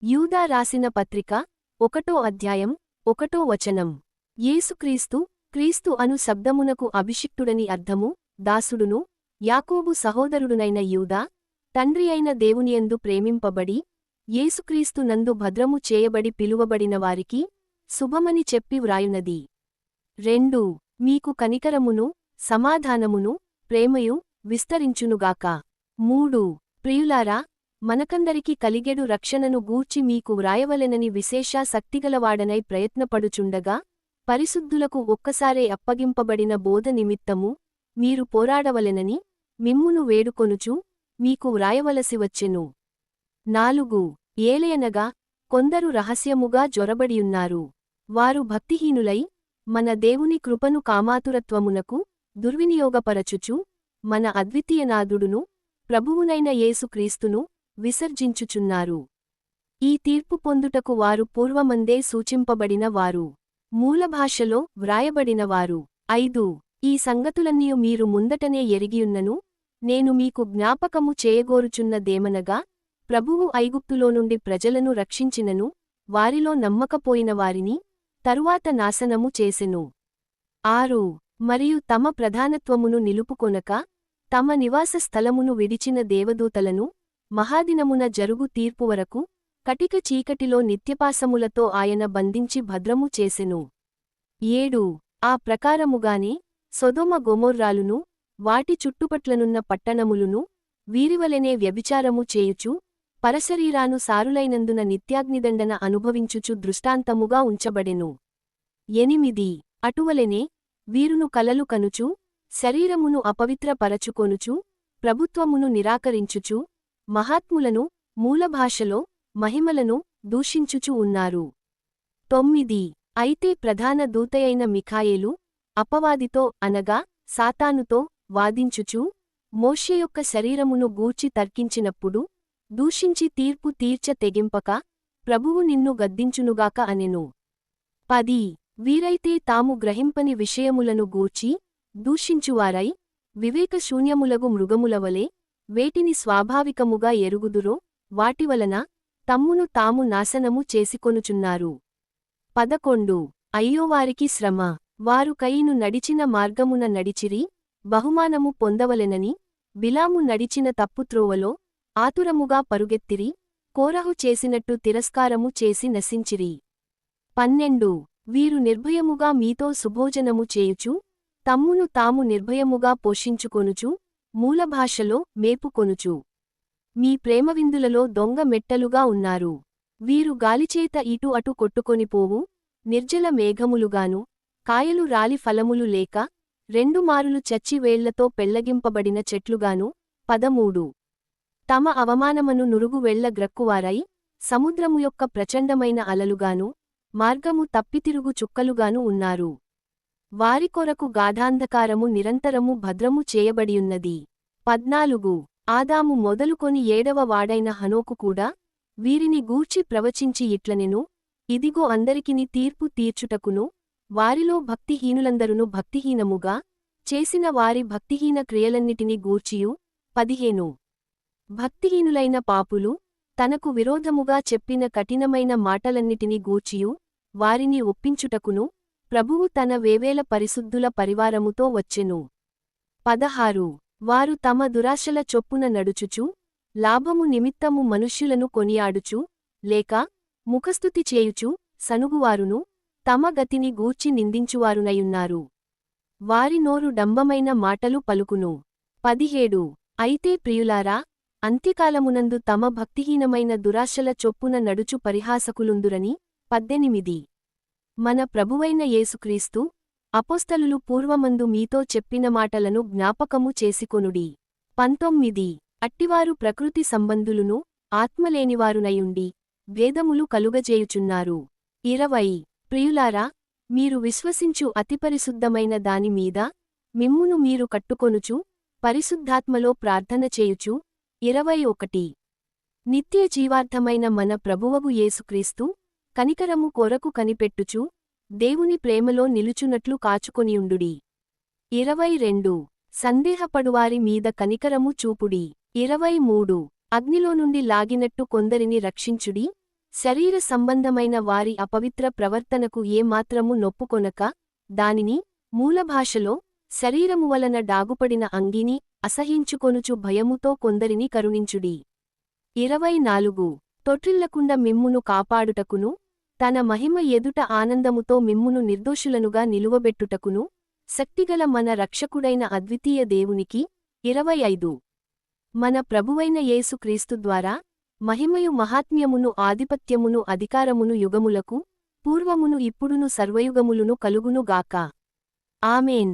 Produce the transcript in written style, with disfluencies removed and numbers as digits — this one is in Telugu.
యూదా రాసిన పత్రిక 1వ అధ్యాయం 1వ వచనం. యేసుక్రీస్తు, క్రీస్తు అను శబ్దమునకు అభిషిక్తుడని అర్థము, దాసుడును, యాకోబు సహోదరుడునైన యూదా, తండ్రి అయిన దేవునియందు ప్రేమింపబడి, యేసుక్రీస్తు నందు భద్రము చేయబడి పిలువబడిన వారికి, శుభమని చెప్పి వ్రాయునది. 2 మీకు కనికరమును, సమాధానమును, ప్రేమయు విస్తరించునుగాక. 3 ప్రియులారా, మనకందరికి కలిగెడు రక్షణను గూర్చి మీకు వ్రాయవలెనని విశేష శక్తిగలవాడనై ప్రయత్నపడుచుండగా, పరిశుద్ధులకు ఒక్కసారే అప్పగింపబడిన బోధ నిమిత్తము, మీరు పోరాడవలెనని, మిమ్మును వేడుకొనుచు, మీకు వ్రాయవలసి వచ్చెను. 4 ఏలయనగా, కొందరు రహస్యముగా జొరబడియున్నారు. వారు భక్తిహీనులై, మన దేవుని కృపను కామాతురత్వమునకు, దుర్వినియోగపరచుచు, మన అద్వితీయనాథుడును, ప్రభువునైన యేసుక్రీస్తును, విసర్జించుచున్నారు. ఈ తీర్పు పొందుటకు వారు పూర్వమందే సూచింపబడిన వారు. మూలభాషలో వ్రాయబడినవారు. 5 ఈ సంగతులన్నీయు మీరు ముందటనే ఎరిగియున్నను, నేను మీకు జ్ఞాపకము చేయగోరుచున్నదేమనగా, ప్రభువు ఐగుప్తులో నుండి ప్రజలను రక్షించినను, వారిలో నమ్మకపోయిన వారిని, తరువాత నాశనము చేసెను. 6 మరియు తమ ప్రధానత్వమును నిలుపుకొనక, తమ నివాస స్థలమును విడిచిన దేవదూతలను, మహాదినమున జరుగు తీర్పు వరకు, కటిక చీకటిలో నిత్యపాసములతో ఆయన బంధించి భద్రము చేసెను. 7 ఆ ప్రకారముగానే, సొదొమ గొమొర్రాలును, వాటి చుట్టుపట్లనున్న పట్టణములును, వీరివలెనే వ్యభిచారము చేయుచు, పరశరీరాను సారులైనందున నిత్యాగ్నిదండన అనుభవించుచు దృష్టాంతముగా ఉంచబడెను. 8 అటువలెనే, వీరును కలలు కనుచు, శరీరమును అపవిత్రపరచుకొనుచు, ప్రభుత్వమును నిరాకరించుచు, మహాత్ములను, మూలభాషలో, మహిమలను, దూషించుచు ఉన్నారు. 9 అయితే ప్రధాన దూతయైన మిఖాయేలు, అపవాదితో అనగా, సాతానుతో, వాదించుచు, మోషే యొక్క శరీరమును గూర్చి తర్కించినప్పుడు, దూషించి తీర్పు తీర్చ తెగింపక, ప్రభువు నిన్ను గద్దించునుగాక అనెను. 10 వీరైతే తాము గ్రహింపని విషయములను గూర్చి, దూషించువారై, వివేకశూన్యములగు మృగములవలె, వేటిని స్వాభావికముగా ఎరుగుదురో, వాటివలన, తమ్మును తాము నాశనము చేసికొనుచున్నారు. 11 అయ్యో వారికి శ్రమ! వారు కయీను నడిచిన మార్గమున నడిచిరి, బహుమానము పొందవలెనని, బిలాము నడిచిన తప్పుత్రోవలో, ఆతురముగా పరుగెత్తిరి, కోరహు చేసినట్టు తిరస్కారము చేసి నశించిరి. 12 వీరు నిర్భయముగా మీతో సుభోజనము చేయుచు, తమ్మును తాము నిర్భయముగా పోషించుకొనుచు, మూలభాషలో మేపుకొనుచు, మీ ప్రేమవిందులలో దొంగ మెట్టలుగా ఉన్నారు. వీరు గాలిచేత ఇటు అటు కొట్టుకొనిపోవు, నిర్జల మేఘములుగాను, కాయలు రాలి ఫలములు లేక, 2 మారులు చచ్చి వేళ్లతో పెళ్లగింపబడిన చెట్లుగాను. 13 తమ అవమానమను నురుగు వెళ్ల గ్రక్కువారై, సముద్రము యొక్క ప్రచండమైన అలలుగాను, మార్గము తప్పితిరుగు చుక్కలుగాను ఉన్నారు. వారి కొరకు గాఢాంధకారము నిరంతరము భద్రము చేయబడియున్నది. 14 ఆదాము మొదలుకొని 7వ వాడైన హనోకు కూడా, వీరిని గూర్చి ప్రవచించి ఇట్లనెను, ఇదిగో అందరికిని తీర్పు తీర్చుటకును, వారిలో భక్తిహీనులందరును భక్తిహీనముగా, చేసిన వారి భక్తిహీన క్రియలన్నిటిని గూర్చియు. 15 భక్తిహీనులైన పాపులు, తనకు విరోధముగా చెప్పిన కఠినమైన మాటలన్నిటిని గూర్చియు, వారిని ఒప్పించుటకును, ప్రభువు తన వేవేల పరిశుద్ధుల పరివారముతో వచ్చెను. 16 వారు తమ దురాశల చొప్పున నడుచుచు, లాభము నిమిత్తము మనుష్యులను కొనియాడుచు, లేక, ముఖస్తుతి చేయుచు, సనుగువారును, తమ గతిని గూర్చి నిందించువారునయున్నారు. వారి నోరు డంబమైన మాటలు పలుకును. 17 అయితే ప్రియులారా, అంత్యకాలమునందు తమ భక్తిహీనమైన దురాశల చొప్పున నడుచు పరిహాసకులుందురని. 18 మన ప్రభువైన యేసుక్రీస్తు, అపోస్తలులు పూర్వమందు మీతో చెప్పిన మాటలను జ్ఞాపకము చేసికొనుడి. 19 అట్టివారు ప్రకృతి సంబంధులును, ఆత్మలేనివారునయుండి, భేదములు కలుగజేయుచున్నారు. 20 ప్రియులారా, మీరు విశ్వసించు అతిపరిశుద్ధమైన దానిమీద, మిమ్మును మీరు కట్టుకొనుచు, పరిశుద్ధాత్మలో ప్రార్థన చేయుచు. 21 నిత్య జీవార్థమైన మన ప్రభువగు యేసుక్రీస్తు, కనికరము కొరకు కనిపెట్టుచు, దేవుని ప్రేమలో నిలుచునట్లు కాచుకొనియుండుడి. 22 సందేహపడువారి మీద కనికరము చూపుడి. 23 అగ్నిలో నుండి లాగినట్టు కొందరిని రక్షించుడి, శరీర సంబంధమైన వారి అపవిత్ర ప్రవర్తనకు ఏ మాత్రము నొప్పుకొనక, దానిని, మూలభాషలో, శరీరము వలన డాగుపడిన అంగీని, అసహించుకొనుచు భయముతో కొందరిని కరుణించుడి. 24 తొట్రిల్లకుండ మిమ్మును కాపాడుటకును, తన మహిమ ఎదుట ఆనందముతో మిమ్మును నిర్దోషులనుగా నిలువబెట్టుటకును, శక్తిగల మన రక్షకుడైన అద్వితీయ దేవునికి. 25 మన ప్రభువైన యేసు క్రీస్తు ద్వారా, మహిమయు మహాత్మ్యమును ఆధిపత్యమును అధికారమును యుగములకు, పూర్వమును ఇప్పుడును సర్వయుగములును కలుగునుగాక. ఆమేన్.